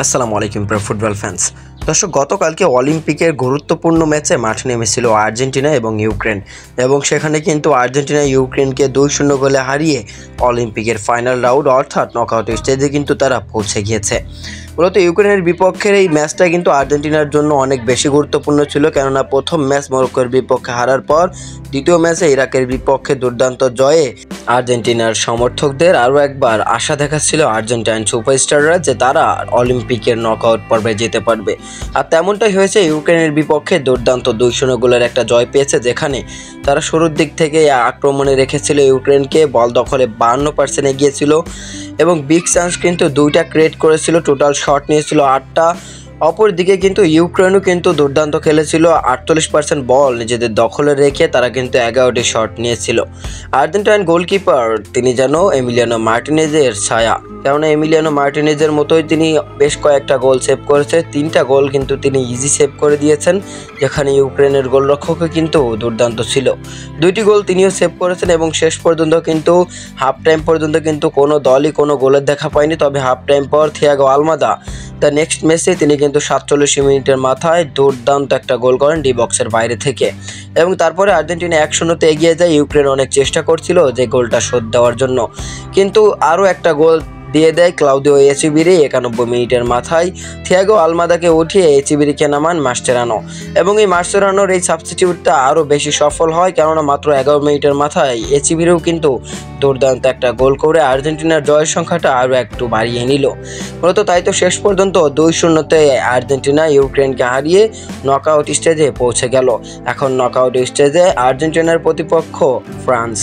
আসসালামু আলাইকুম প্রিয় ফুটবল ফ্যান্স। দর্শক, গতকালকে অলিম্পিকের গুরুত্বপূর্ণ ম্যাচে মাঠে নেমেছিল আর্জেন্টিনা এবং ইউক্রেন, এবং সেখানে কিন্তু আর্জেন্টিনা ইউক্রেনকে 2-0 গোলে হারিয়ে অলিম্পিকের ফাইনাল রাউন্ড অর্থাৎ নকআউট স্টেজে কিন্তু তারা পৌঁছে গিয়েছে। মূলত ইউক্রেনের বিপক্ষের এই ম্যাচটা কিন্তু আর্জেন্টিনার জন্য অনেক বেশি গুরুত্বপূর্ণ ছিল, কেননা প্রথম ম্যাচ মরক্কোর বিপক্ষে হারার পর দ্বিতীয় ম্যাচে ইরাকের বিপক্ষে দুর্দান্ত জয়ে আর্জেন্টিনার সমর্থকদের আরও একবার আশা দেখাচ্ছিল আর্জেন্টাইন সুপারস্টাররা যে তারা অলিম্পিকের নকআউট পর্বে যেতে পারবে। আর তেমনটাই হয়েছে। ইউক্রেনের বিপক্ষে দুর্দান্ত 2-0 গোলের একটা জয় পেয়েছে, যেখানে তারা শুরুর দিক থেকে আক্রমণে রেখেছিল ইউক্রেনকে, বল দখলে 52% এগিয়েছিল এবং বিগ চান্স কিন্তু 2টা ক্রিয়েট করেছিল, টোটাল শট নিয়েছিল 8টা। অপরদিকে কিন্তু ইউক্রেনও কিন্তু দুর্দান্ত খেলেছিল, 48% বল নিজেদের দখলে রেখে তারা কিন্তু 11টি শট নিয়েছিল। আর্জেন্টাইন গোলকিপার তিনি যেন এমিলিয়ানো মার্টিনেজের ছায়া, কেননা এমিলিয়ানো মার্টিনেজের মতোই তিনি বেশ কয়েকটা গোল সেভ করেছে। 3টা গোল কিন্তু তিনি ইজি সেভ করে দিয়েছেন, যেখানে ইউক্রেনের গোলরক্ষকও কিন্তু দুর্দান্ত ছিল। 2টি গোল তিনিও সেভ করেছেন এবং শেষ পর্যন্ত কিন্তু হাফ টাইম পর্যন্ত কিন্তু কোনো দলই কোনো গোলের দেখা পায়নি। তবে হাফ টাইম পর থিয়াগো আলমাদা দ্য নেক্সট ম্যাচে তিনি কিন্তু 47 মিনিটের মাথায় দুর্দান্ত একটা গোল করেন ডি বক্সের বাইরে থেকে, এবং তারপরে আর্জেন্টিনা 1-0 এগিয়ে যায়। ইউক্রেন অনেক চেষ্টা করছিল যে গোলটা শোধ দেওয়ার জন্য, কিন্তু আরও একটা গোল দিয়ে দেয় ক্লাউদিও এচিবিরি 91 মিনিটের মাথায়। থিয়াগো আলমাদাকে উঠিয়ে এচিবিরিকে নামান মাস্টেরানো, এবং এই মাস্টেরানোর এই সাবস্টিটিউটটা আরও বেশি সফল হয়, কেননা মাত্র 11 মিনিটের মাথায় এচিবিরিও কিন্তু দুর্দান্ত একটা গোল করে আর্জেন্টিনার জয়ের সংখ্যাটা আরও একটু বাড়িয়ে নিল। মূলত তাই তো শেষ পর্যন্ত 2-0 আর্জেন্টিনা ইউক্রেনকে হারিয়ে নকআউট স্টেজে পৌঁছে গেল। এখন নকআউট স্টেজে আর্জেন্টিনার প্রতিপক্ষ ফ্রান্স।